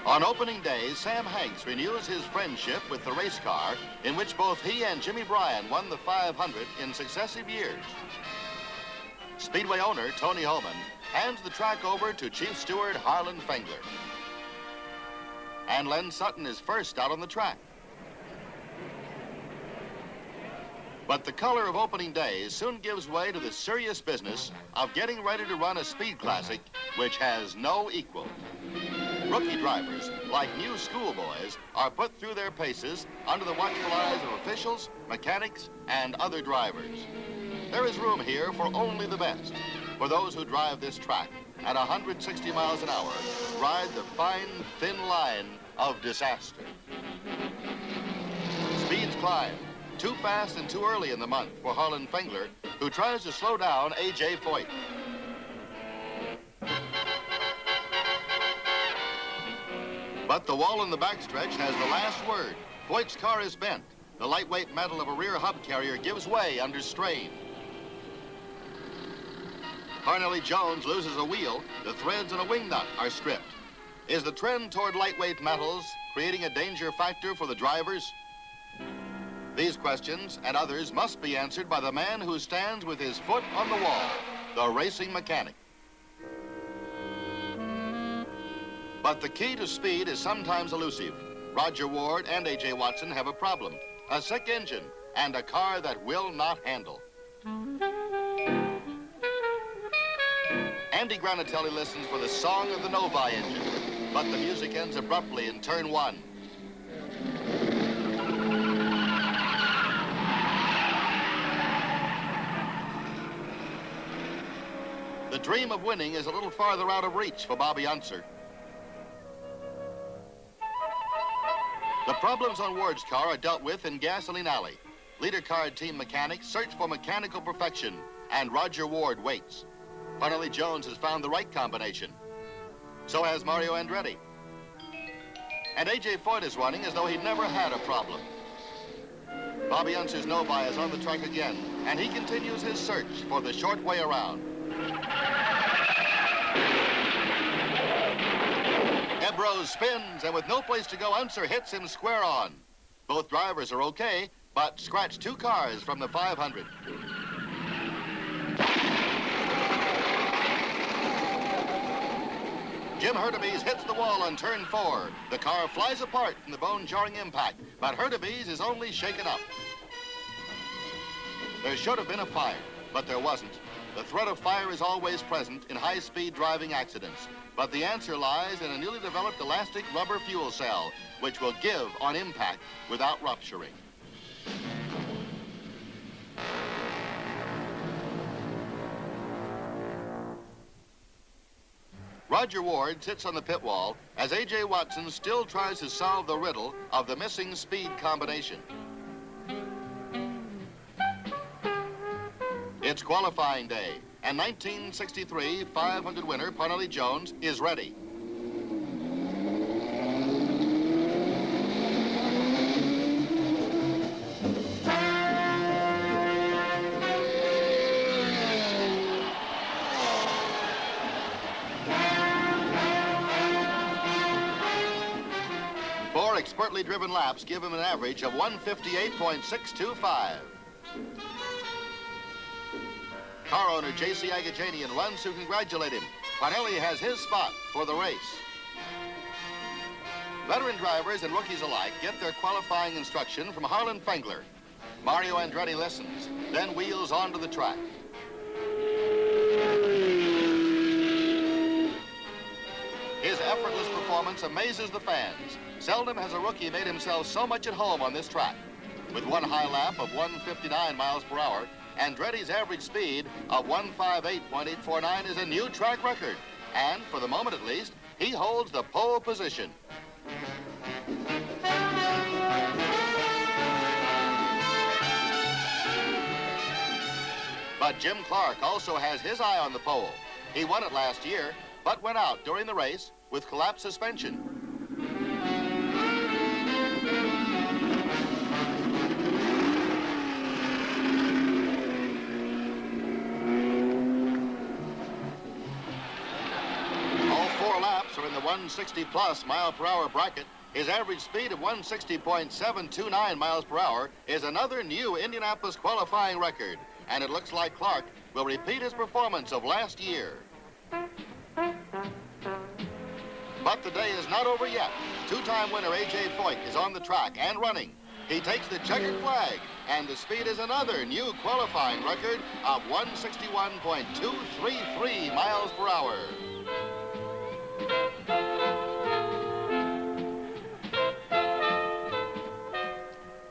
On opening day, Sam Hanks renews his friendship with the race car in which both he and Jimmy Bryan won the 500 in successive years. Speedway owner Tony Holman hands the track over to Chief Steward Harlan Fengler. And Len Sutton is first out on the track. But the color of opening day soon gives way to the serious business of getting ready to run a speed classic which has no equal. Rookie drivers, like new schoolboys, are put through their paces under the watchful eyes of officials, mechanics, and other drivers. There is room here for only the best, for those who drive this track at 160 miles an hour, ride the fine, thin line of disaster. Speeds climb, too fast and too early in the month for Harlan Fengler, who tries to slow down A.J. Foyt. But the wall in the backstretch has the last word. Foyt's car is bent. The lightweight metal of a rear hub carrier gives way under strain. Parnelli Jones loses a wheel. The threads in a wing nut are stripped. Is the trend toward lightweight metals creating a danger factor for the drivers? These questions and others must be answered by the man who stands with his foot on the wall, the racing mechanic. But the key to speed is sometimes elusive. Roger Ward and A.J. Watson have a problem, a sick engine, and a car that will not handle. Andy Granatelli listens for the song of the Novi engine, but the music ends abruptly in turn one. The dream of winning is a little farther out of reach for Bobby Unser. The problems on Ward's car are dealt with in Gasoline Alley. Leader card team mechanics search for mechanical perfection, and Roger Ward waits. Parnelli Jones has found the right combination. So has Mario Andretti. And A.J. Foyt is running as though he'd never had a problem. Bobby Unser's Novi is on the track again, and he continues his search for the short way around. Ebros spins, and with no place to go, Unser hits him square on. Both drivers are okay, but scratch two cars from the 500. Jim Hurtubise hits the wall on turn 4. The car flies apart from the bone-jarring impact, but Hurtubise is only shaken up. There should have been a fire, but there wasn't. The threat of fire is always present in high-speed driving accidents, but the answer lies in a newly developed elastic rubber fuel cell, which will give on impact without rupturing. Roger Ward sits on the pit wall as A.J. Watson still tries to solve the riddle of the missing speed combination. It's qualifying day, and 1963 500 winner Parnelli Jones is ready. Four expertly driven laps give him an average of 158.625. Car owner J.C. Agajanian runs to congratulate him. Parnelli has his spot for the race. Veteran drivers and rookies alike get their qualifying instruction from Harlan Fengler. Mario Andretti listens, then wheels onto the track. His effortless performance amazes the fans. Seldom has a rookie made himself so much at home on this track. With one high lap of 159 miles per hour, Andretti's average speed of 158.849 is a new track record. And, for the moment at least, he holds the pole position. But Jim Clark also has his eye on the pole. He won it last year, but went out during the race with collapsed suspension. All 4 laps are in the 160-plus mile-per-hour bracket, his average speed of 160.729 miles per hour is another new Indianapolis qualifying record, and it looks like Clark will repeat his performance of last year. But the day is not over yet. Two-time winner A.J. Foyt is on the track and running. He takes the checkered flag, and the speed is another new qualifying record of 161.233 miles per hour.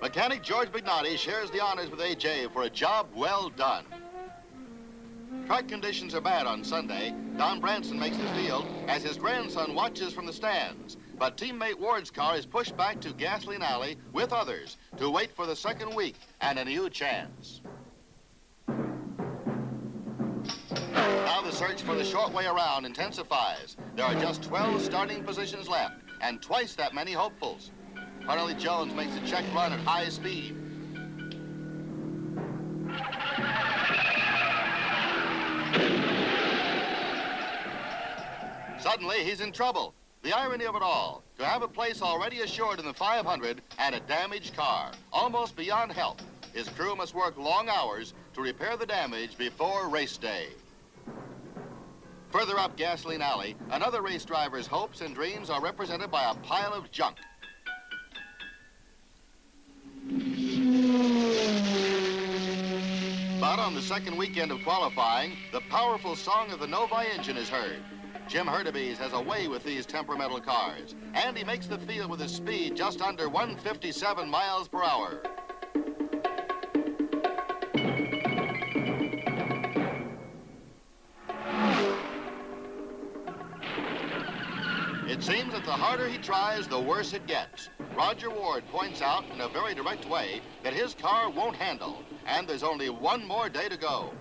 Mechanic George Bignotti shares the honors with A.J. for a job well done. Track conditions are bad on Sunday. Don Branson makes the field as his grandson watches from the stands. But teammate Ward's car is pushed back to Gasoline Alley with others to wait for the second week and a new chance. Now the search for the short way around intensifies. There are just 12 starting positions left and twice that many hopefuls. Harley Jones makes a check run at high speed. Suddenly, he's in trouble. The irony of it all, to have a place already assured in the 500 and a damaged car, almost beyond help. His crew must work long hours to repair the damage before race day. Further up Gasoline Alley, another race driver's hopes and dreams are represented by a pile of junk. But on the second weekend of qualifying, the powerful song of the Novi engine is heard. Jim Hurtubise has a way with these temperamental cars, and he makes the field with his speed just under 157 miles per hour. It seems that the harder he tries, the worse it gets. Roger Ward points out in a very direct way that his car won't handle, and there's only one more day to go.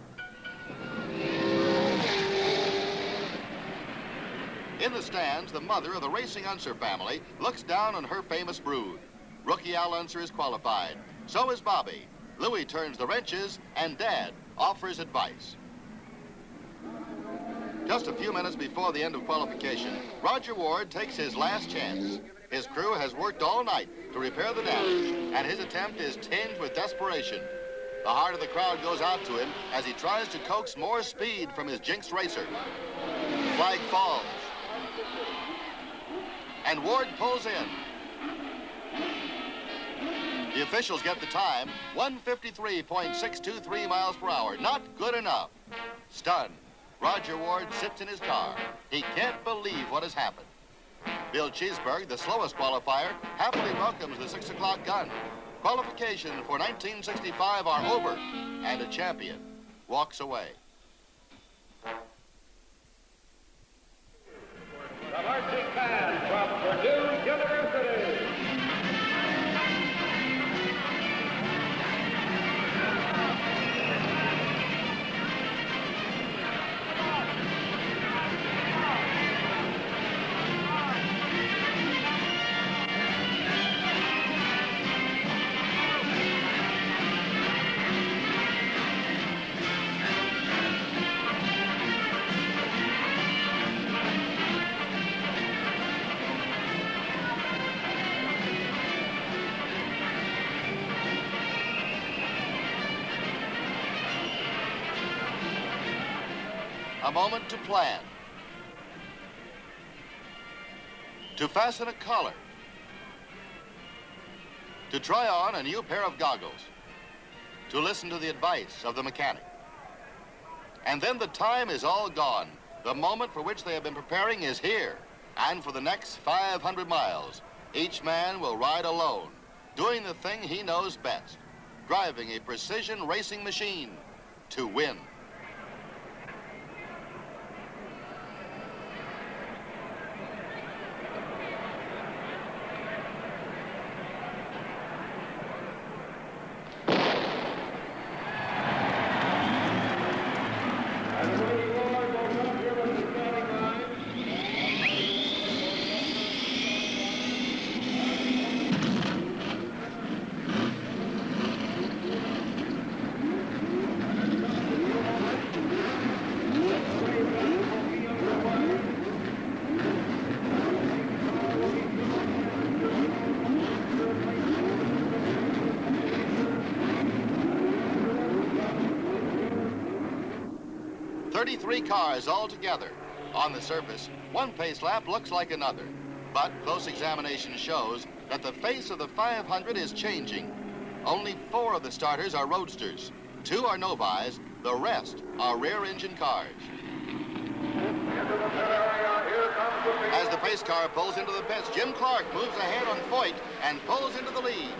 In the stands, the mother of the racing Unser family looks down on her famous brood. Rookie Al Unser is qualified. So is Bobby. Louie turns the wrenches, and Dad offers advice. Just a few minutes before the end of qualification, Roger Ward takes his last chance. His crew has worked all night to repair the damage, and his attempt is tinged with desperation. The heart of the crowd goes out to him as he tries to coax more speed from his jinxed racer. Flag falls. And Ward pulls in. The officials get the time, 153.623 miles per hour. Not good enough. Stunned, Roger Ward sits in his car. He can't believe what has happened. Bill Cheeseburg, the slowest qualifier, happily welcomes the 6 o'clock gun. Qualifications for 1965 are over, and a champion walks away. The marching band from Purdue University. A moment to plan, to fasten a collar, to try on a new pair of goggles, to listen to the advice of the mechanic. And then the time is all gone. The moment for which they have been preparing is here. And for the next 500 miles, each man will ride alone, doing the thing he knows best, driving a precision racing machine to win. 33 cars altogether. On the surface, one pace lap looks like another. But close examination shows that the face of the 500 is changing. Only 4 of the starters are roadsters. 2 are Novis. The rest are rear-engine cars. As the pace car pulls into the pits, Jim Clark moves ahead on Foyt and pulls into the lead.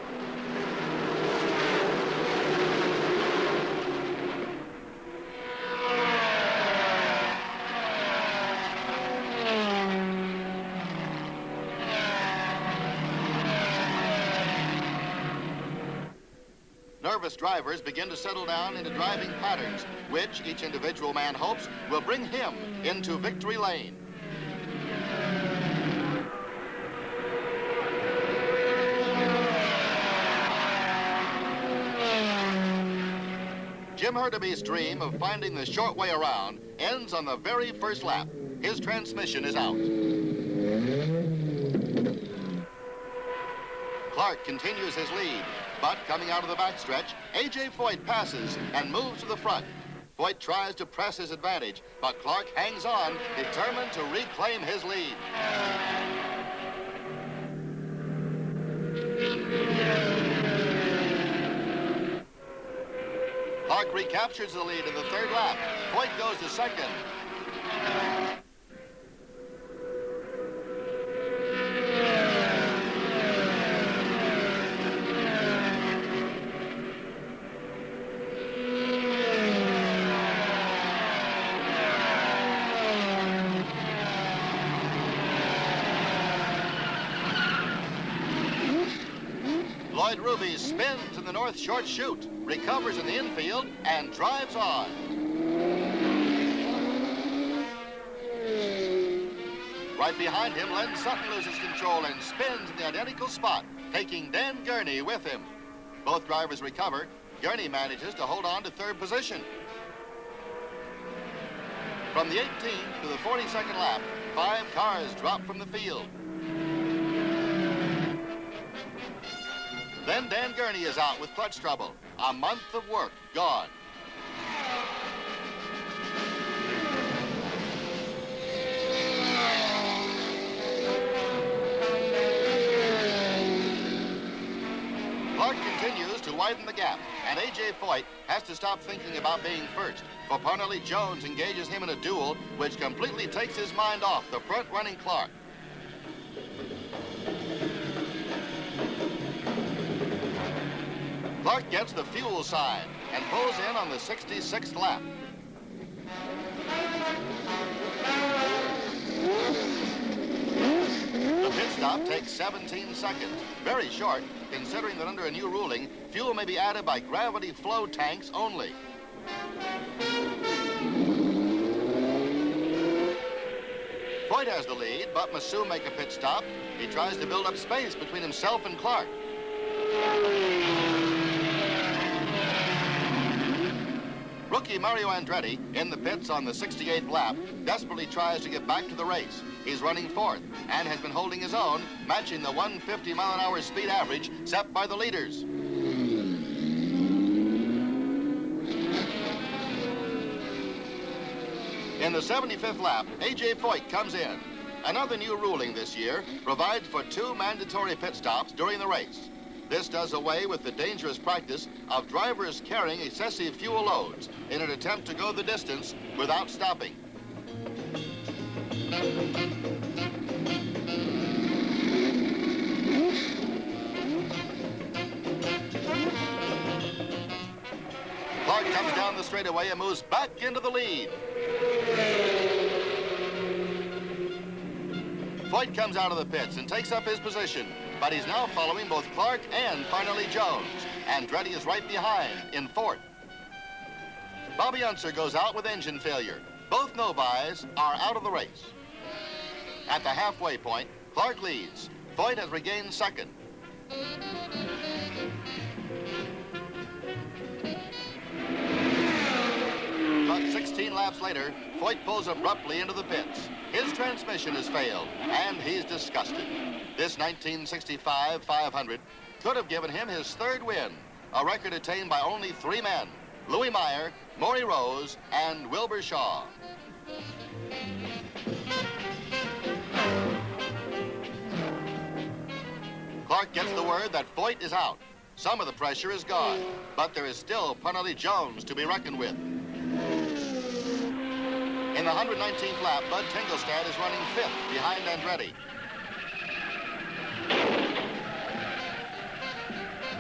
Nervous drivers begin to settle down into driving patterns, which each individual man hopes will bring him into victory lane. Jim Hurtuby's dream of finding the short way around ends on the very first lap. His transmission is out. Clark continues his lead, but coming out of the backstretch, A.J. Foyt passes and moves to the front. Foyt tries to press his advantage, but Clark hangs on, determined to reclaim his lead. Clark recaptures the lead in the third lap. Foyt goes to second. Ruby spins in the north short chute, recovers in the infield, and drives on. Right behind him, Len Sutton loses control and spins in the identical spot, taking Dan Gurney with him. Both drivers recover. Gurney manages to hold on to third position. From the 18th to the 42nd lap, 5 cars drop from the field. Then Dan Gurney is out with clutch trouble. A month of work gone. Clark continues to widen the gap, and A.J. Foyt has to stop thinking about being first, for Parnelli Jones engages him in a duel which completely takes his mind off the front-running Clark. Clark gets the fuel sign and pulls in on the 66th lap. The pit stop takes 17 seconds. Very short, considering that under a new ruling, fuel may be added by gravity flow tanks only. Foyt has the lead, but must soon make a pit stop. He tries to build up space between himself and Clark. Rookie Mario Andretti, in the pits on the 68th lap, desperately tries to get back to the race. He's running fourth and has been holding his own, matching the 150-mile-an-hour speed average set by the leaders. In the 75th lap, A.J. Foyt comes in. Another new ruling this year provides for 2 mandatory pit stops during the race. This does away with the dangerous practice of drivers carrying excessive fuel loads in an attempt to go the distance without stopping. Clark comes down the straightaway and moves back into the lead. Foyt comes out of the pits and takes up his position, but he's now following both Clark and Parnelli Jones. Andretti is right behind in fourth. Bobby Unser goes out with engine failure. Both Novis are out of the race. At the halfway point, Clark leads. Foyt has regained second. But 16 laps later, Foyt pulls abruptly into the pits. His transmission has failed, and he's disgusted. This 1965 500 could have given him his third win, a record attained by only 3 men: Louis Meyer, Maury Rose, and Wilbur Shaw. Clark gets the word that Foyt is out. Some of the pressure is gone, but there is still Parnelli Jones to be reckoned with. In the 119th lap, Bud Tingelstad is running 5th behind Andretti.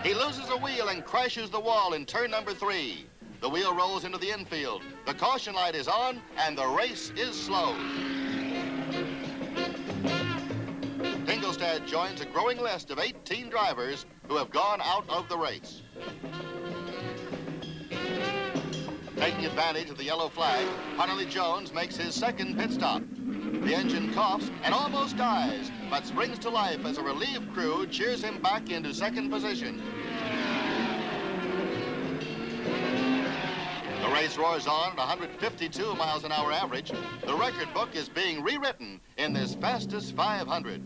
He loses a wheel and crashes the wall in turn number 3. The wheel rolls into the infield. The caution light is on, and the race is slowed. Tingelstad joins a growing list of 18 drivers who have gone out of the race. Taking advantage of the yellow flag, Parnelli Jones makes his second pit stop. The engine coughs and almost dies, but springs to life as a relieved crew cheers him back into second position. The race roars on at 152 miles an hour average. The record book is being rewritten in this fastest 500.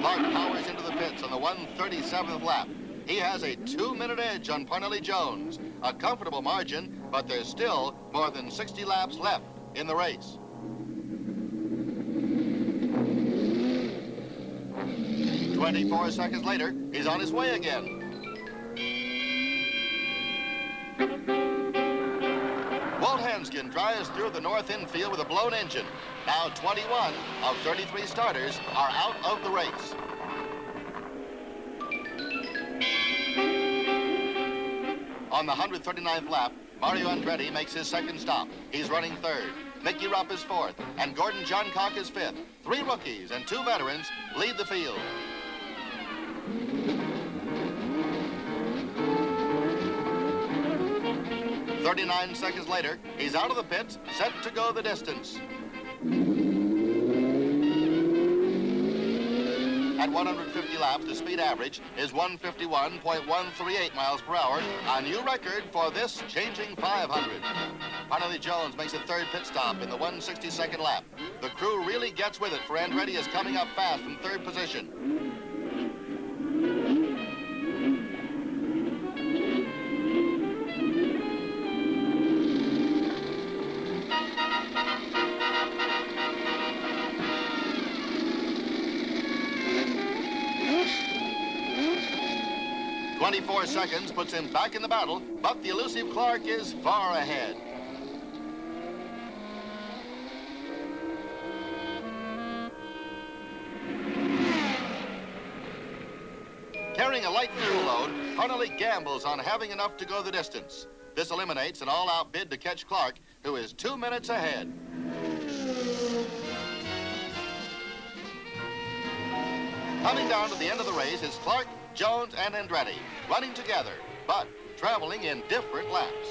Clark powers into the pits on the 137th lap. He has a 2-minute edge on Parnelli Jones. A comfortable margin, but there's still more than 60 laps left in the race. "24 seconds later, he's on his way again. Walt Hanskin drives through the north infield with a blown engine. Now 21 of 33 starters are out of the race. On the 139th lap, Mario Andretti makes his second stop. He's running 3rd. Mickey Rupp is 4th, and Gordon Johncock is 5th. 3 rookies and 2 veterans lead the field. "39 seconds later, he's out of the pits, set to go the distance. At 150 laps, the speed average is 151.138 miles per hour, a new record for this changing 500. Parnelli Jones makes a 3rd pit stop in the 162nd lap. The crew really gets with it, for Andretti is coming up fast from 3rd position. "24 seconds puts him back in the battle, but the elusive Clark is far ahead. Carrying a light fuel load, Parnelli gambles on having enough to go the distance. This eliminates an all-out bid to catch Clark, who is 2 minutes ahead. Coming down to the end of the race is Clark, Jones, and Andretti, running together, but traveling in different laps.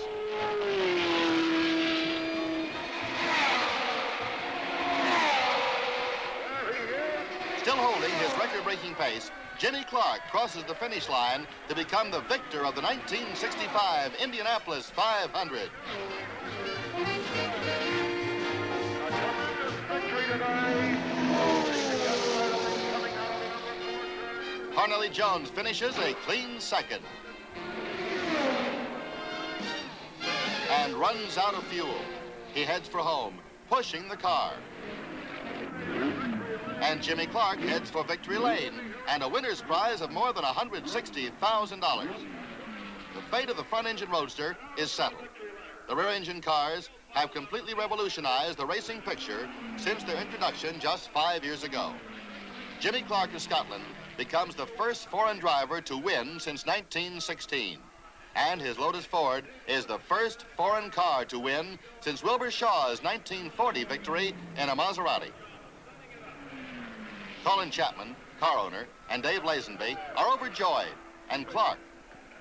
Still holding his record-breaking pace, Jimmy Clark crosses the finish line to become the victor of the 1965 Indianapolis 500. Parnelli Jones finishes a clean 2nd and runs out of fuel. He heads for home, pushing the car. And Jimmy Clark heads for victory lane and a winner's prize of more than $160,000. The fate of the front-engine roadster is settled. The rear-engine cars have completely revolutionized the racing picture since their introduction just 5 years ago. Jimmy Clark of Scotland becomes the first foreign driver to win since 1916. And his Lotus Ford is the first foreign car to win since Wilbur Shaw's 1940 victory in a Maserati. Colin Chapman, car owner, and Dave Lazenby are overjoyed. And Clark,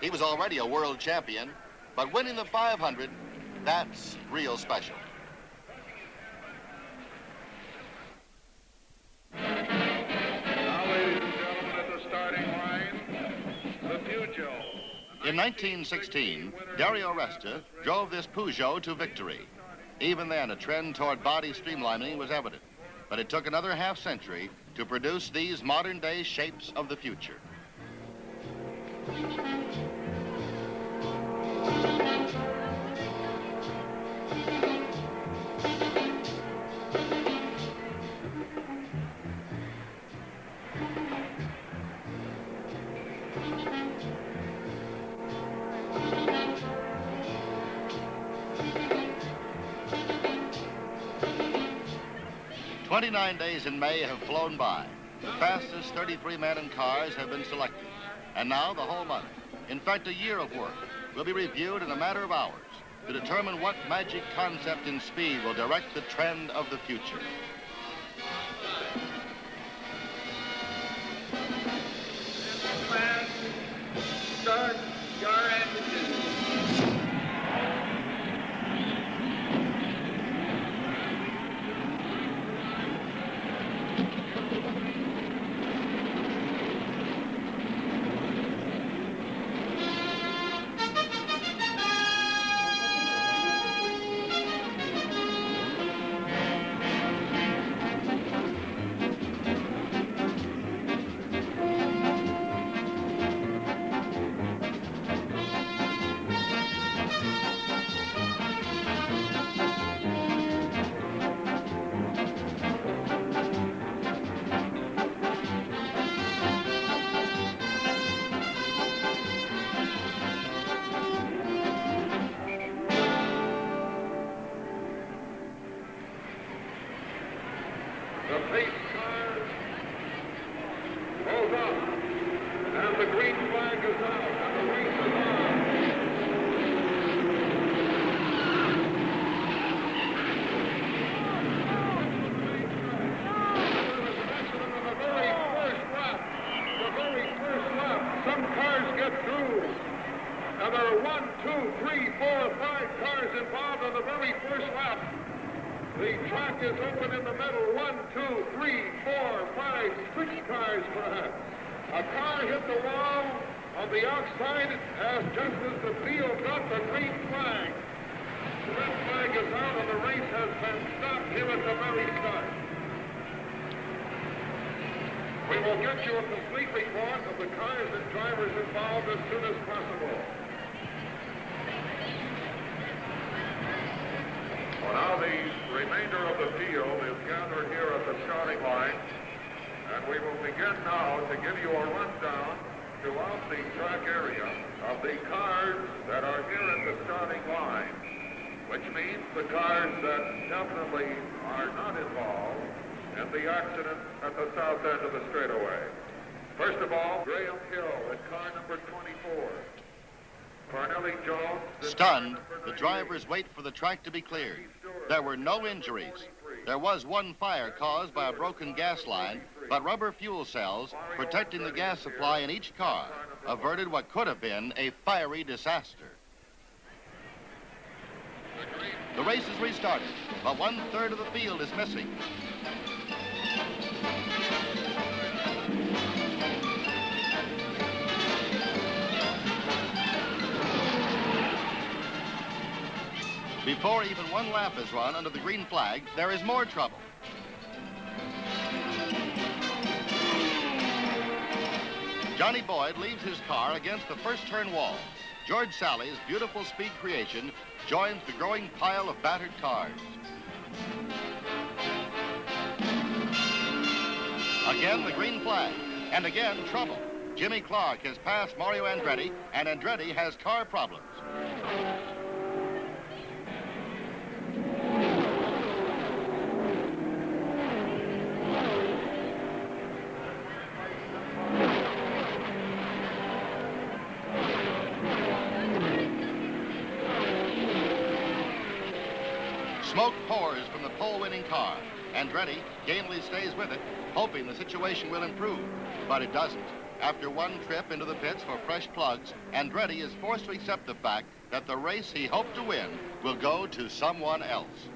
he was already a world champion, but winning the 500, that's real special. In 1916, Dario Resta drove this Peugeot to victory. Even then, a trend toward body streamlining was evident, but it took another half-century to produce these modern-day shapes of the future. 29 days in May have flown by. The fastest 33 men and cars have been selected. And now the whole month, in fact a year of work, will be reviewed in a matter of hours to determine what magic concept in speed will direct the trend of the future. Start your engine. The pace car goes up, and the green flag is out, and the race is on. The very first lap, some cars get through. And there are 1, 2, 3, 4, 5 cars involved on the very first lap. The track is open in the middle. 1, 2, 3, 4, 5, 6 cars perhaps. A car hit the wall on the outside just as the field got the green flag. The red flag is out and the race has been stopped here at the very start. We will get you a complete report of the cars and drivers involved as soon as possible. Well, now the remainder of the field is gathered here at the starting line, and we will begin now to give you a rundown throughout the track area of the cars that are here at the starting line, which means the cars that definitely are not involved in the accident at the south end of the straightaway. First of all, Graham Hill at car number 24. Corneli Jones. Stunned, the drivers wait for the track to be cleared. There were no injuries. There was one fire caused by a broken gas line, but rubber fuel cells protecting the gas supply in each car averted what could have been a fiery disaster. The race is restarted, but 1/3 of the field is missing. Before even one lap is run under the green flag, there is more trouble. Johnny Boyd leaves his car against the first turn wall. George Sally's beautiful speed creation joins the growing pile of battered cars. Again, the green flag, and again, trouble. Jimmy Clark has passed Mario Andretti, and Andretti has car problems. Smoke pours from the pole-winning car. Andretti gamely stays with it, hoping the situation will improve, but it doesn't. After one trip into the pits for fresh plugs, Andretti is forced to accept the fact that the race he hoped to win will go to someone else.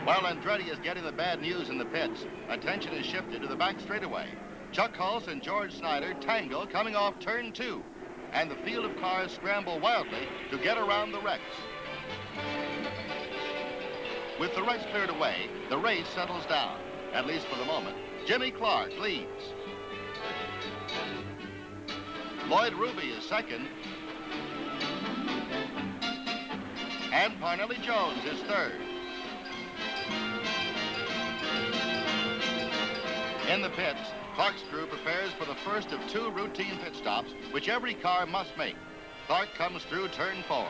While Andretti is getting the bad news in the pits, attention is shifted to the back straightaway. Chuck Hulse and George Snyder tangle coming off turn 2, and the field of cars scramble wildly to get around the wrecks. With the wrecks cleared away, the race settles down, at least for the moment. Jimmy Clark leads. Lloyd Ruby is second. And Parnelli Jones is third. In the pits, Clark's crew prepares for the first of 2 routine pit stops, which every car must make. Clark comes through turn 4.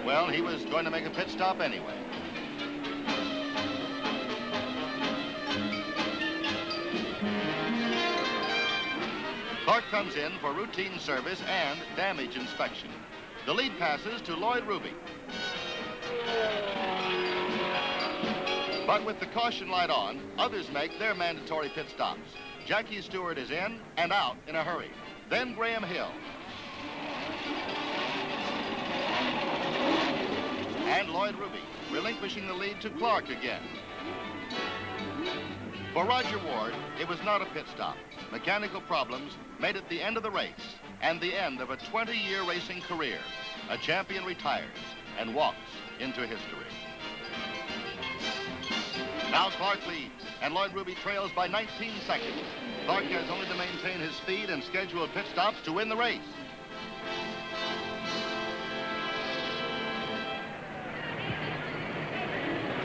Well, he was going to make a pit stop anyway. Clark comes in for routine service and damage inspection. The lead passes to Lloyd Ruby. But with the caution light on, others make their mandatory pit stops. Jackie Stewart is in and out in a hurry. Then Graham Hill. And Lloyd Ruby, relinquishing the lead to Clark again. For Roger Ward, it was not a pit stop. Mechanical problems made it the end of the race and the end of a 20-year racing career. A champion retires and walks into history. Now Clark leads, and Lloyd Ruby trails by 19 seconds. Clark has only to maintain his speed and scheduled pit stops to win the race.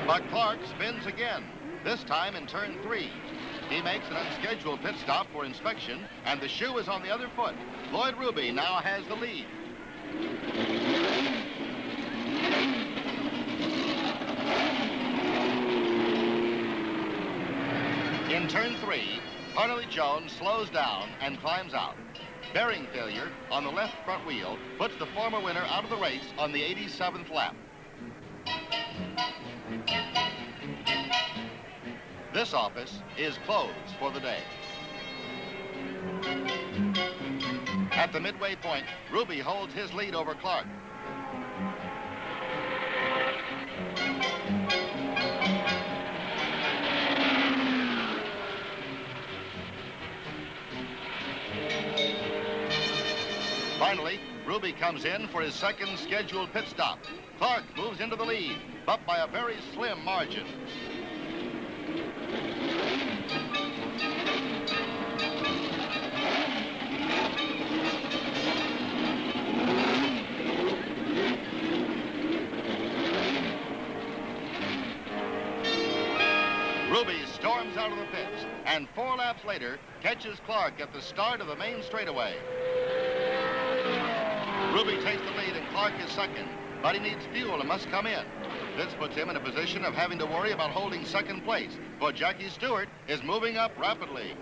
But Clark spins again, this time in turn 3. He makes an unscheduled pit stop for inspection, and the shoe is on the other foot. Lloyd Ruby now has the lead. In turn 3, Parnelli Jones slows down and climbs out. Bearing failure on the left front wheel puts the former winner out of the race on the 87th lap. This office is closed for the day. At the midway point, Ruby holds his lead over Clark. Finally, Ruby comes in for his second scheduled pit stop. Clark moves into the lead, but by a very slim margin. Ruby storms out of the pits, and 4 laps later catches Clark at the start of the main straightaway. Ruby takes the lead and Clark is second, but he needs fuel and must come in. This puts him in a position of having to worry about holding second place, for Jackie Stewart is moving up rapidly.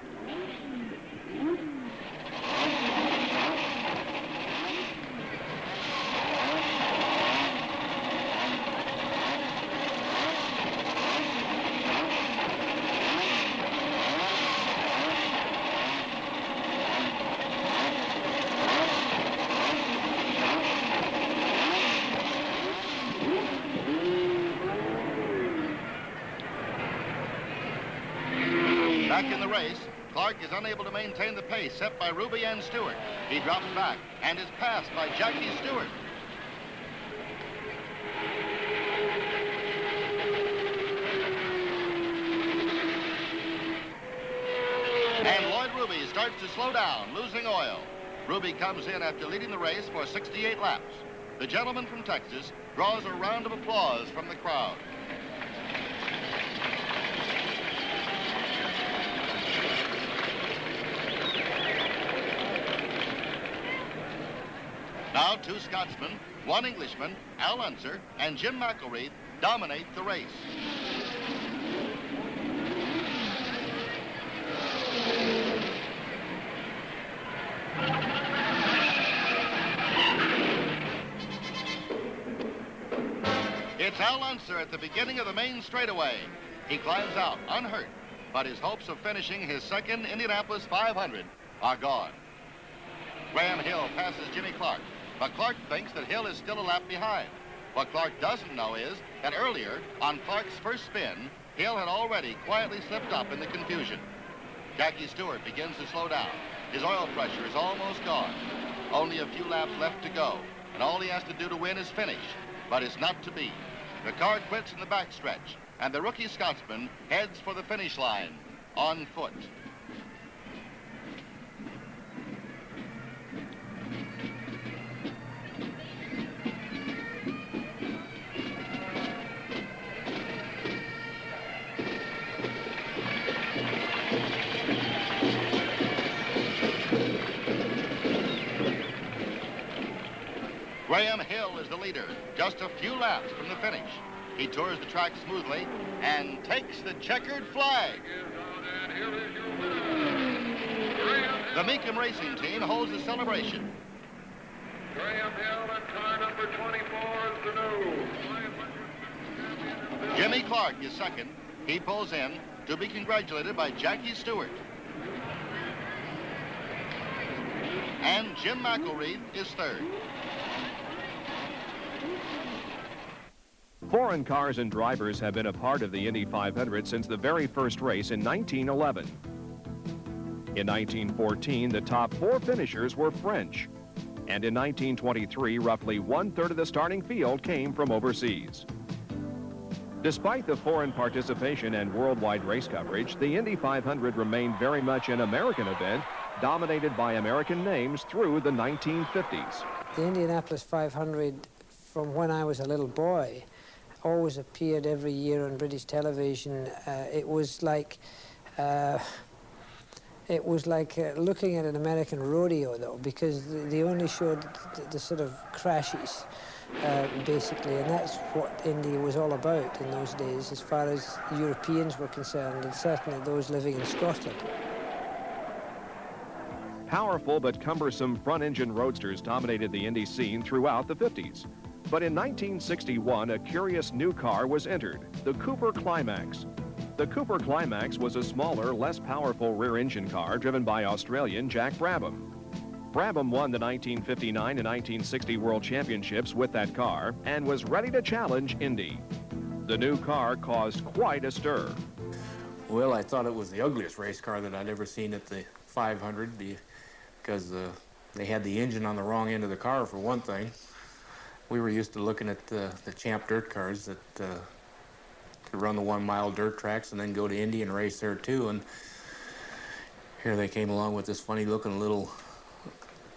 Back in the race, Clark is unable to maintain the pace set by Ruby and Stewart. He drops back and is passed by Jackie Stewart. And Lloyd Ruby starts to slow down, losing oil. Ruby comes in after leading the race for 68 laps. The gentleman from Texas draws a round of applause from the crowd. Now 2 Scotsmen, 1 Englishman, Al Unser, and Jim McElreath dominate the race. It's Al Unser at the beginning of the main straightaway. He climbs out unhurt, but his hopes of finishing his second Indianapolis 500 are gone. Graham Hill passes Jimmy Clark, but Clark thinks that Hill is still a lap behind. What Clark doesn't know is that earlier, on Clark's first spin, Hill had already quietly slipped up in the confusion. Jackie Stewart begins to slow down. His oil pressure is almost gone. Only a few laps left to go, and all he has to do to win is finish. But it's not to be. The car quits in the backstretch, and the rookie Scotsman heads for the finish line on foot. Graham Hill is the leader, just a few laps from the finish. He tours the track smoothly and takes the checkered flag. The Meekum Racing Team holds the celebration. Graham Hill and car number 24 is the new. Jimmy Clark is second. He pulls in to be congratulated by Jackie Stewart. And Jim McElreath is third. Foreign cars and drivers have been a part of the Indy 500 since the very first race in 1911. In 1914, the top 4 finishers were French. And in 1923, roughly 1/3 of the starting field came from overseas. Despite the foreign participation and worldwide race coverage, the Indy 500 remained very much an American event, dominated by American names through the 1950s. The Indianapolis 500, from when I was a little boy, always appeared every year on British television. It was like looking at an American rodeo, though, because they only showed the sort of crashes, basically, and that's what Indy was all about in those days, as far as Europeans were concerned, and certainly those living in Scotland. Powerful but cumbersome front-engine roadsters dominated the Indy scene throughout the 50s. But in 1961, a curious new car was entered, the Cooper Climax. The Cooper Climax was a smaller, less powerful rear-engine car driven by Australian Jack Brabham. Brabham won the 1959 and 1960 World Championships with that car and was ready to challenge Indy. The new car caused quite a stir. Well, I thought it was the ugliest race car that I'd ever seen at the 500 because they had the engine on the wrong end of the car, for one thing. We were used to looking at the Champ dirt cars that could run the 1-mile dirt tracks and then go to Indy and race there too. And here they came along with this funny-looking little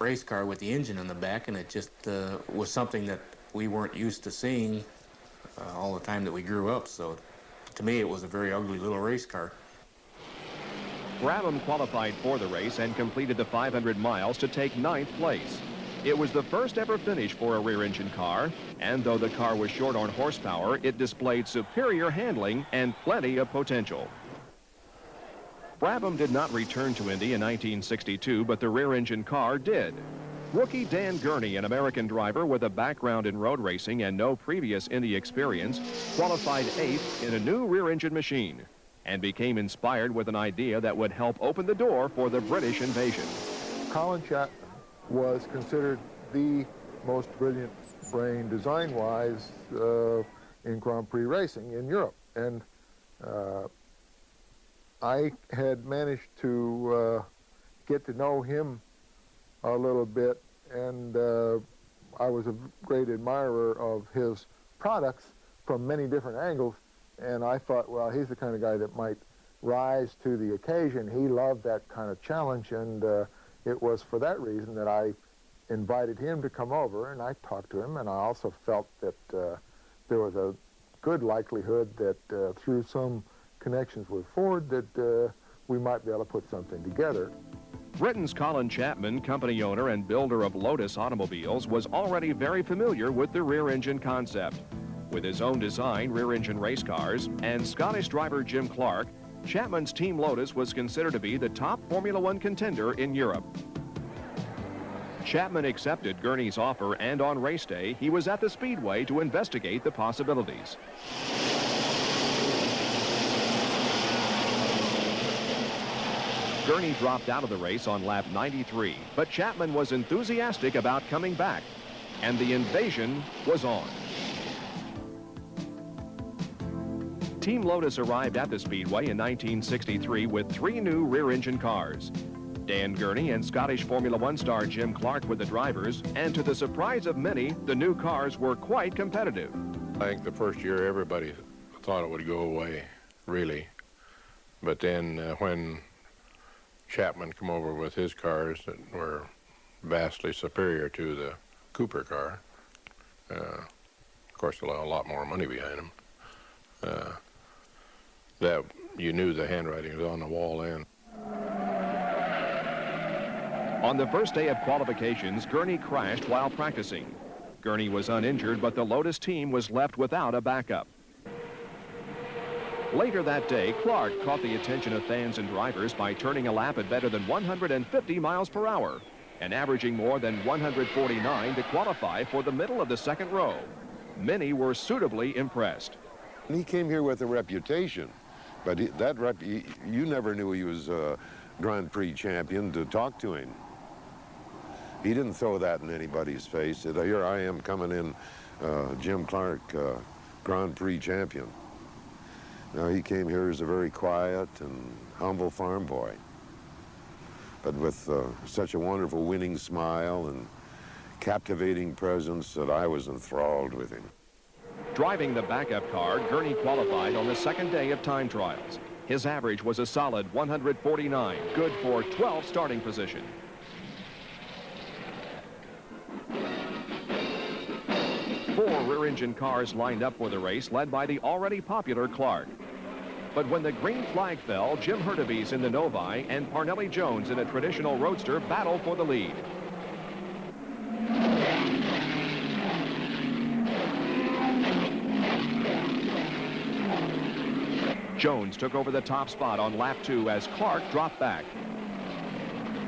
race car with the engine in the back, and it just was something that we weren't used to seeing all the time that we grew up. So to me, it was a very ugly little race car. Brabham qualified for the race and completed the 500 miles to take 9th place. It was the first ever finish for a rear-engine car, and though the car was short on horsepower, it displayed superior handling and plenty of potential. Brabham did not return to Indy in 1962, but the rear-engine car did. Rookie Dan Gurney, an American driver with a background in road racing and no previous Indy experience, qualified 8th in a new rear-engine machine and became inspired with an idea that would help open the door for the British invasion. Colin Chapman was considered the most brilliant brain design-wise in Grand Prix racing in Europe. And I had managed to get to know him a little bit, and I was a great admirer of his products from many different angles, and I thought, well, he's the kind of guy that might rise to the occasion. He loved that kind of challenge, and it was for that reason that I invited him to come over, and I talked to him, and I also felt that there was a good likelihood that through some connections with Ford that we might be able to put something together. Britain's Colin Chapman, company owner and builder of Lotus automobiles, was already very familiar with the rear-engine concept. With his own design rear-engine race cars and Scottish driver Jim Clark, Chapman's Team Lotus was considered to be the top Formula One contender in Europe. Chapman accepted Gurney's offer, and on race day, he was at the Speedway to investigate the possibilities. Gurney dropped out of the race on lap 93, but Chapman was enthusiastic about coming back, and the invasion was on. Team Lotus arrived at the Speedway in 1963 with 3 new rear-engine cars. Dan Gurney and Scottish Formula One star Jim Clark were the drivers, and to the surprise of many, the new cars were quite competitive. I think the first year everybody thought it would go away, really. But then when Chapman come over with his cars that were vastly superior to the Cooper car, of course a lot more money behind them, that you knew the handwriting was on the wall then. On the first day of qualifications, Gurney crashed while practicing. Gurney was uninjured, but the Lotus team was left without a backup. Later that day, Clark caught the attention of fans and drivers by turning a lap at better than 150 miles per hour and averaging more than 149 to qualify for the middle of the second row. Many were suitably impressed. He came here with a reputation, but you never knew he was a Grand Prix champion to talk to him. He didn't throw that in anybody's face. Said, here I am coming in, Jim Clark, Grand Prix champion. Now, he came here as a very quiet and humble farm boy, but with such a wonderful winning smile and captivating presence that I was enthralled with him. Driving the backup car, Gurney qualified on the second day of time trials. His average was a solid 149, good for 12th starting position. Four rear-engine cars lined up for the race, led by the already popular Clark. But when the green flag fell, Jim Hurtubise in the Novi and Parnelli Jones in a traditional roadster battled for the lead. Jones took over the top spot on lap 2 as Clark dropped back.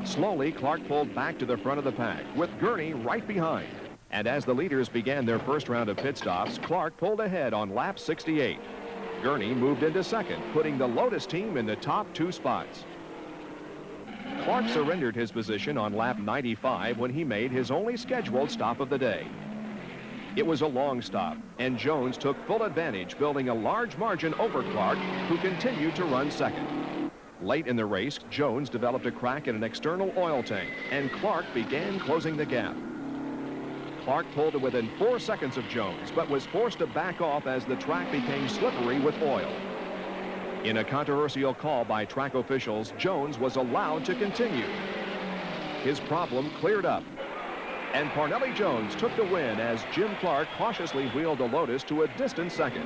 Slowly, Clark pulled back to the front of the pack, with Gurney right behind. And as the leaders began their first round of pit stops, Clark pulled ahead on lap 68. Gurney moved into second, putting the Lotus team in the top 2 spots. Clark surrendered his position on lap 95 when he made his only scheduled stop of the day. It was a long stop, and Jones took full advantage, building a large margin over Clark, who continued to run second. Late in the race, Jones developed a crack in an external oil tank, and Clark began closing the gap. Clark pulled to within 4 seconds of Jones, but was forced to back off as the track became slippery with oil. In a controversial call by track officials, Jones was allowed to continue. His problem cleared up, and Parnelli Jones took the win as Jim Clark cautiously wheeled the Lotus to a distant second.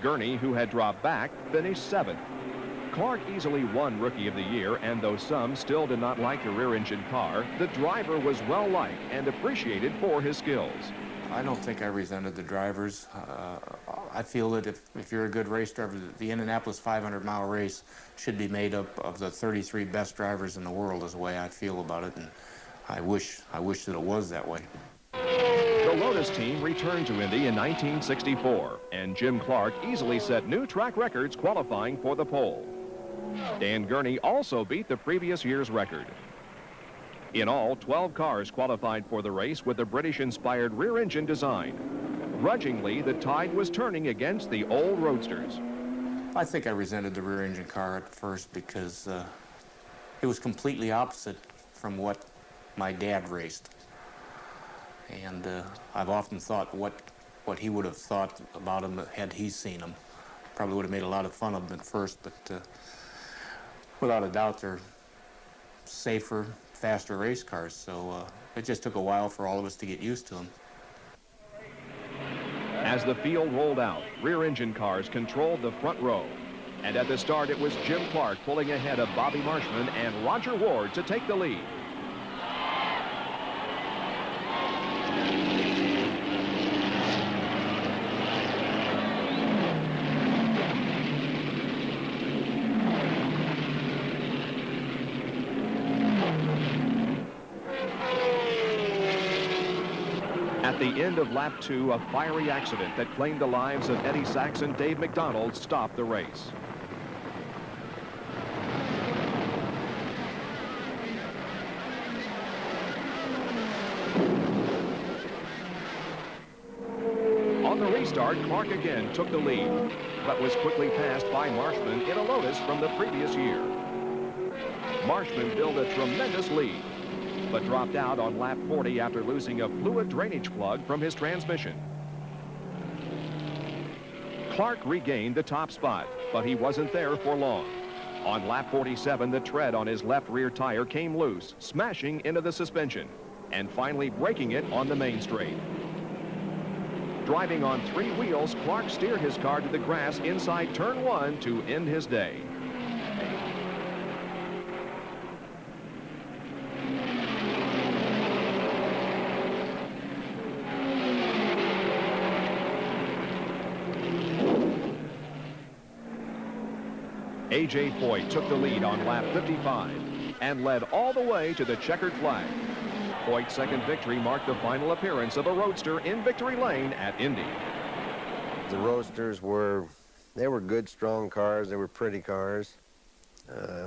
Gurney, who had dropped back, finished 7th. Clark easily won Rookie of the Year, and though some still did not like the rear-engine car, the driver was well-liked and appreciated for his skills. I don't think I resented the drivers. I feel that if you're a good race driver, the Indianapolis 500-mile race should be made up of the 33 best drivers in the world is the way I feel about it, and I wish that it was that way. The Lotus team returned to Indy in 1964, and Jim Clark easily set new track records qualifying for the pole. Dan Gurney also beat the previous year's record. In all, 12 cars qualified for the race with the British-inspired rear-engine design. Grudgingly, the tide was turning against the old roadsters. I think I resented the rear-engine car at first because it was completely opposite from what my dad raced. And I've often thought what he would have thought about him had he seen him. Probably would have made a lot of fun of him at first, but without a doubt, they're safer, faster race cars. So it just took a while for all of us to get used to them. As the field rolled out, rear-engine cars controlled the front row. And at the start, it was Jim Clark pulling ahead of Bobby Marshman and Roger Ward to take the lead. At the end of lap 2, a fiery accident that claimed the lives of Eddie Sachs and Dave McDonald stopped the race. On the restart, Clark again took the lead, but was quickly passed by Marshman in a Lotus from the previous year. Marshman built a tremendous lead, but dropped out on lap 40 after losing a fluid drainage plug from his transmission. Clark regained the top spot, but he wasn't there for long. On lap 47, the tread on his left rear tire came loose, smashing into the suspension, and finally breaking it on the main straight. Driving on 3 wheels, Clark steered his car to the grass inside turn 1 to end his day. A.J. Foyt took the lead on lap 55 and led all the way to the checkered flag. Foyt's second victory marked the final appearance of a roadster in victory lane at Indy. The roadsters were good, strong cars. They were pretty cars.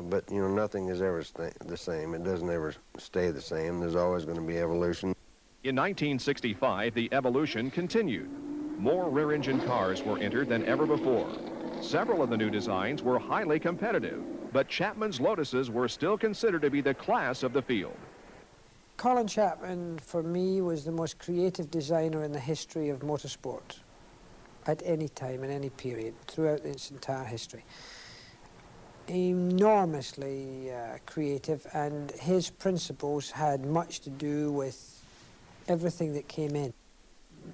But, you know, nothing is ever the same. It doesn't ever stay the same. There's always going to be evolution. In 1965, the evolution continued. More rear-engine cars were entered than ever before. Several of the new designs were highly competitive, but Chapman's Lotuses were still considered to be the class of the field. Colin Chapman, for me, was the most creative designer in the history of motorsport at any time, in any period, throughout its entire history. Enormously creative, and his principles had much to do with everything that came in.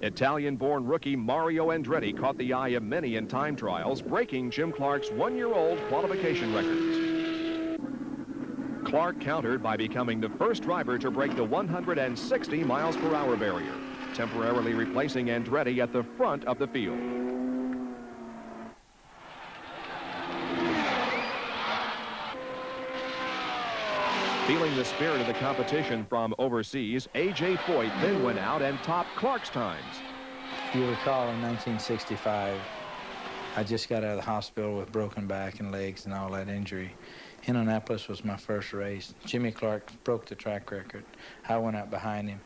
Italian-born rookie Mario Andretti caught the eye of many in time trials, breaking Jim Clark's one-year-old qualification records. Clark countered by becoming the first driver to break the 160 miles per hour barrier, temporarily replacing Andretti at the front of the field. Feeling the spirit of the competition from overseas, A.J. Foyt then went out and topped Clark's times. If you recall, in 1965, I just got out of the hospital with broken back and legs and all that injury. Indianapolis was my first race. Jimmy Clark broke the track record. I went out behind him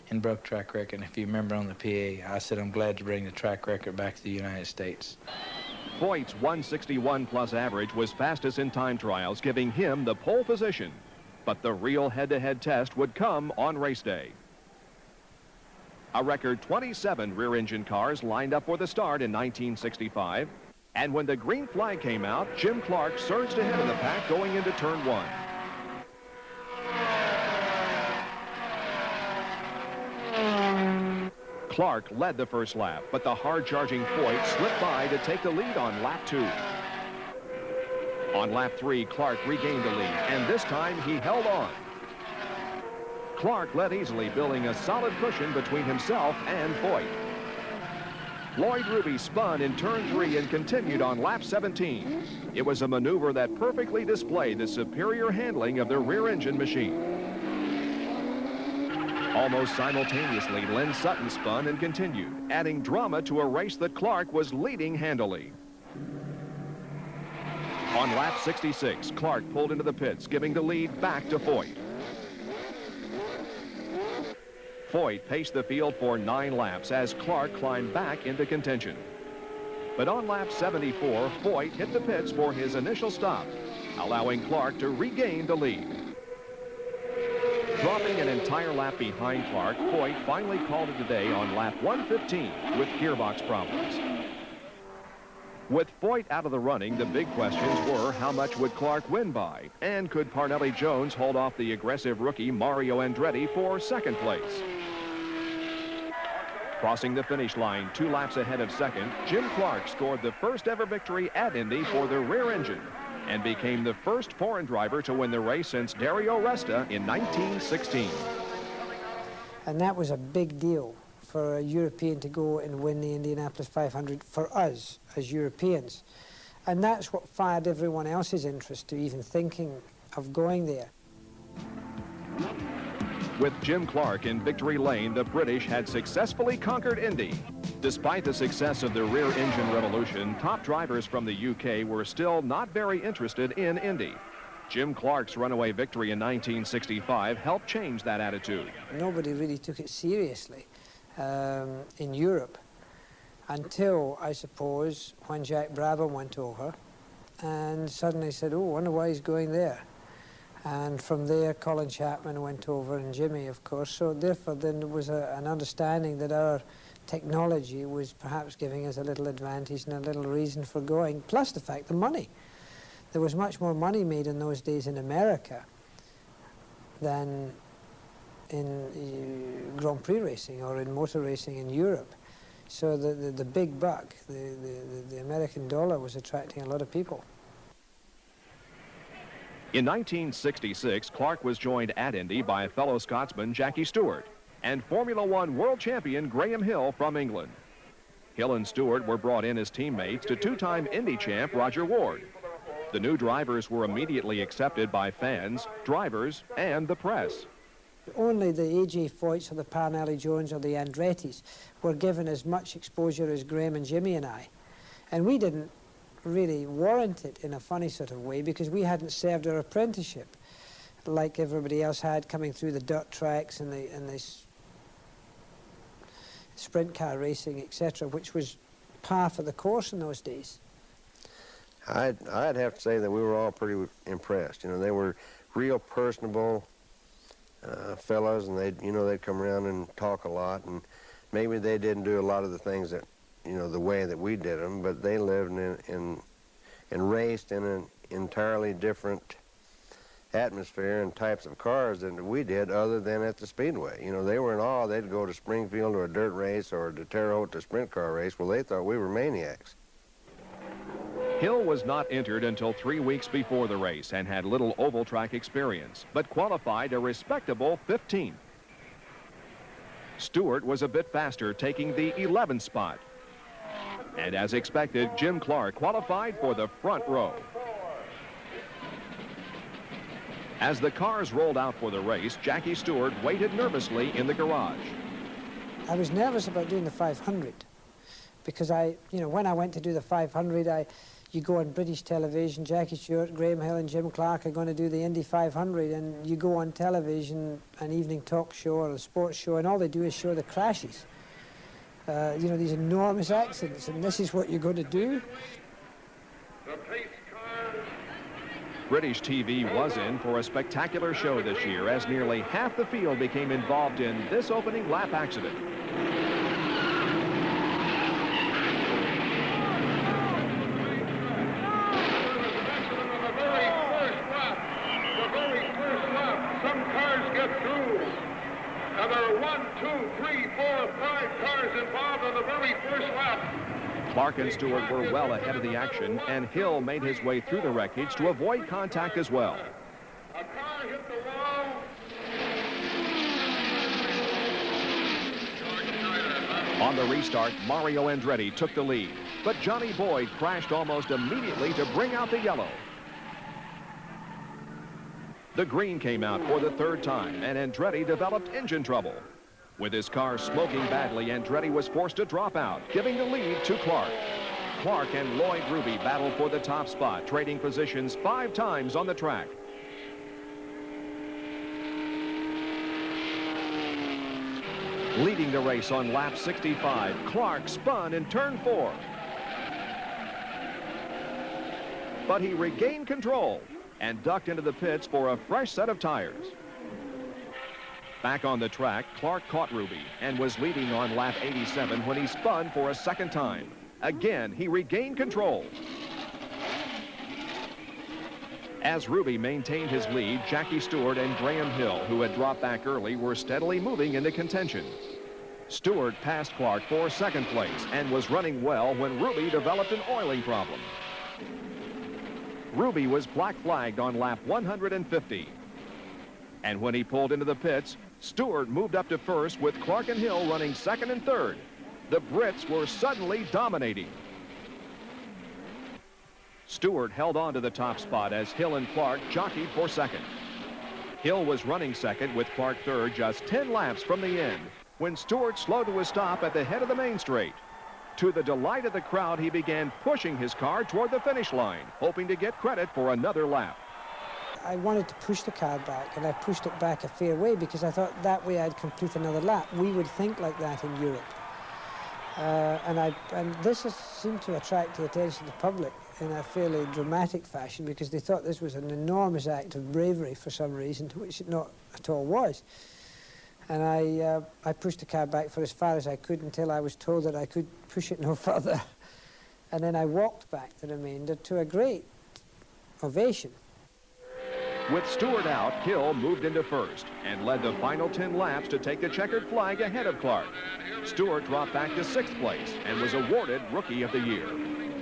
and broke track record. And if you remember on the PA, I said I'm glad to bring the track record back to the United States. Foyt's 161-plus average was fastest in time trials, giving him the pole position. But the real head-to-head test would come on race day. A record 27 rear-engine cars lined up for the start in 1965. And when the green flag came out, Jim Clark surged ahead of the pack going into turn 1. Clark led the first lap, but the hard-charging Foyt slipped by to take the lead on lap 2. On lap 3, Clark regained the lead, and this time he held on. Clark led easily, building a solid cushion between himself and Foyt. Lloyd Ruby spun in turn 3 and continued on lap 17. It was a maneuver that perfectly displayed the superior handling of the rear-engine machine. Almost simultaneously, Lynn Sutton spun and continued, adding drama to a race that Clark was leading handily. On lap 66, Clark pulled into the pits, giving the lead back to Foyt. Foyt paced the field for 9 laps as Clark climbed back into contention. But on lap 74, Foyt hit the pits for his initial stop, allowing Clark to regain the lead. Dropping an entire lap behind Clark, Foyt finally called it a day on lap 115 with gearbox problems. With Foyt out of the running, the big questions were how much would Clark win by, and could Parnelli Jones hold off the aggressive rookie Mario Andretti for second place? Crossing the finish line 2 laps ahead of second, Jim Clark scored the first ever victory at Indy for the rear engine and became the first foreign driver to win the race since Dario Resta in 1916. And that was a big deal for a European to go and win the Indianapolis 500 for us as Europeans. And that's what fired everyone else's interest to even thinking of going there. With Jim Clark in victory lane, the British had successfully conquered Indy. Despite the success of the rear engine revolution, top drivers from the UK were still not very interested in Indy. Jim Clark's runaway victory in 1965 helped change that attitude. Nobody really took it seriously in Europe until, I suppose, when Jack Brabham went over and suddenly said, oh, I wonder why he's going there. And from there, Colin Chapman went over, and Jimmy, of course. So therefore, then there was an understanding that our technology was perhaps giving us a little advantage and a little reason for going, plus the fact the money. There was much more money made in those days in America than in Grand Prix racing or in motor racing in Europe. So the big buck, the American dollar, was attracting a lot of people. In 1966, Clark was joined at Indy by fellow Scotsman Jackie Stewart and Formula One world champion Graham Hill from England. Hill and Stewart were brought in as teammates to two-time Indy champ Roger Ward. The new drivers were immediately accepted by fans, drivers, and the press. Only the A.J. Foyts or the Parnelli Jones or the Andrettis were given as much exposure as Graham and Jimmy and I. And we didn't really warrant it in a funny sort of way because we hadn't served our apprenticeship like everybody else had, coming through the dirt tracks and the sprint car racing, etc., which was par for the course in those days. I'd have to say that we were all pretty impressed. You know, they were real personable fellows, and they'd come around and talk a lot, and maybe they didn't do a lot of the things that, the way that we did them, but they lived and raced in an entirely different atmosphere and types of cars than we did, other than at the Speedway. They were in awe. They'd go to Springfield to a dirt race or to Terre Haute to a sprint car race. Well, they thought we were maniacs. Hill was not entered until 3 weeks before the race and had little oval track experience, but qualified a respectable 15th. Stewart was a bit faster, taking the 11th spot. And as expected, Jim Clark qualified for the front row. As the cars rolled out for the race, Jackie Stewart waited nervously in the garage. I was nervous about doing the 500 because when I went to do the 500, you go on British television, Jackie Stewart, Graham Hill and Jim Clark are going to do the Indy 500, and you go on television, an evening talk show or a sports show, and all they do is show the crashes. These enormous accidents, and this is what you're going to do? The pace car. British TV was in for a spectacular show this year as nearly half the field became involved in this opening lap accident. Some cars get through. And there are 1, 2, 3, 4, 5 cars involved on the very first lap. Clark and Stewart were well ahead of the action, and Hill made his way through the wreckage to avoid contact as well. A car hit the wall. On the restart, Mario Andretti took the lead, but Johnny Boyd crashed almost immediately to bring out the yellow. The green came out for the third time, and Andretti developed engine trouble. With his car smoking badly, Andretti was forced to drop out, giving the lead to Clark. Clark and Lloyd Ruby battled for the top spot, trading positions 5 times on the track. Leading the race on lap 65, Clark spun in turn 4. But he regained control and ducked into the pits for a fresh set of tires. Back on the track, Clark caught Ruby and was leading on lap 87 when he spun for a second time. Again, he regained control. As Ruby maintained his lead, Jackie Stewart and Graham Hill, who had dropped back early, were steadily moving into contention. Stewart passed Clark for second place and was running well when Ruby developed an oiling problem. Ruby was black flagged on lap 150. And when he pulled into the pits, Stewart moved up to first with Clark and Hill running second and third. The Brits were suddenly dominating. Stewart held on to the top spot as Hill and Clark jockeyed for second. Hill was running second with Clark third, just 10 laps from the end, when Stewart slowed to a stop at the head of the main straight. To the delight of the crowd, he began pushing his car toward the finish line, hoping to get credit for another lap. I wanted to push the car back, and I pushed it back a fair way because I thought that way I'd complete another lap. We would think like that in Europe. And this has seemed to attract the attention of the public in a fairly dramatic fashion because they thought this was an enormous act of bravery for some reason, which it not at all was. And I pushed the car back for as far as I could until I was told that I could push it no further. And then I walked back the remainder to a great ovation. With Stewart out, Hill moved into first and led the final 10 laps to take the checkered flag ahead of Clark. Stewart dropped back to 6th place and was awarded Rookie of the Year.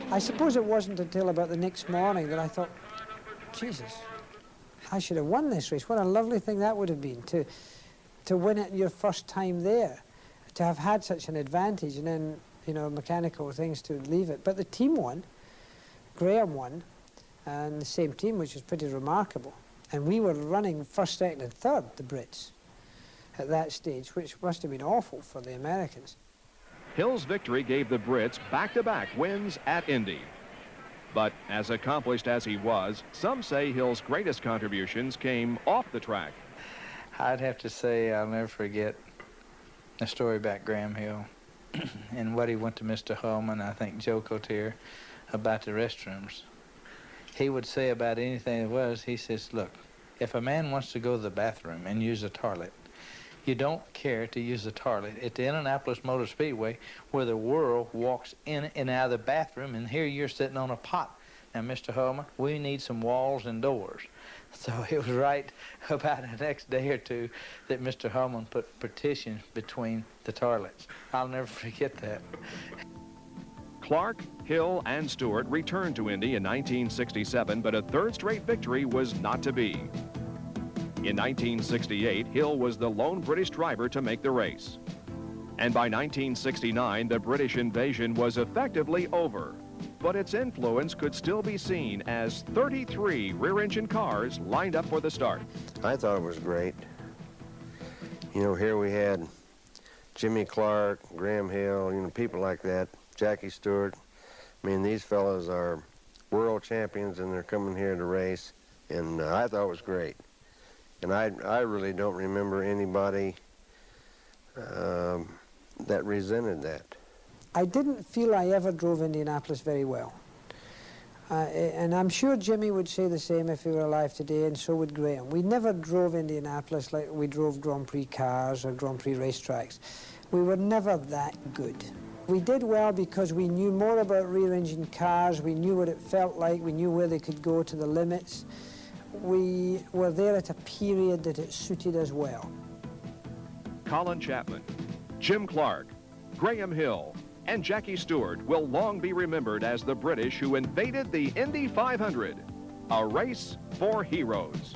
I suppose it wasn't until about the next morning that I thought, Jesus, I should have won this race. What a lovely thing that would have been to win it your first time there, to have had such an advantage and then, you know, mechanical things to leave it. But the team won, Graham won, and the same team, which was pretty remarkable. And we were running first, second, and third, the Brits, at that stage, which must have been awful for the Americans. Hill's victory gave the Brits back-to-back wins at Indy. But as accomplished as he was, some say Hill's greatest contributions came off the track. I'd have to say I'll never forget the story about Graham Hill and what he went to Mr. Holman, I think Joe Cotier, about the restrooms. He would say about anything it was, he says, look, if a man wants to go to the bathroom and use a toilet, you don't care to use the toilet at the Indianapolis Motor Speedway where the world walks in and out of the bathroom, and here you're sitting on a pot. Now, Mr. Holman, we need some walls and doors. So it was right about the next day or two that Mr. Holman put partitions between the toilets. I'll never forget that. Clark, Hill, and Stewart returned to Indy in 1967, but a third straight victory was not to be. In 1968, Hill was the lone British driver to make the race. And by 1969, the British invasion was effectively over. But its influence could still be seen as 33 rear-engine cars lined up for the start. I thought it was great. You know, here we had Jimmy Clark, Graham Hill, you know, people like that. Jackie Stewart. I mean, these fellows are world champions and they're coming here to race, and I thought it was great. And I really don't remember anybody that resented that. I didn't feel I ever drove Indianapolis very well. And I'm sure Jimmy would say the same if he were alive today, and so would Graham. We never drove Indianapolis like we drove Grand Prix cars or Grand Prix racetracks. We were never that good. We did well because we knew more about rear-engine cars, we knew what it felt like, we knew where they could go to the limits. We were there at a period that it suited us well. Colin Chapman, Jim Clark, Graham Hill, and Jackie Stewart will long be remembered as the British who invaded the Indy 500, a race for heroes.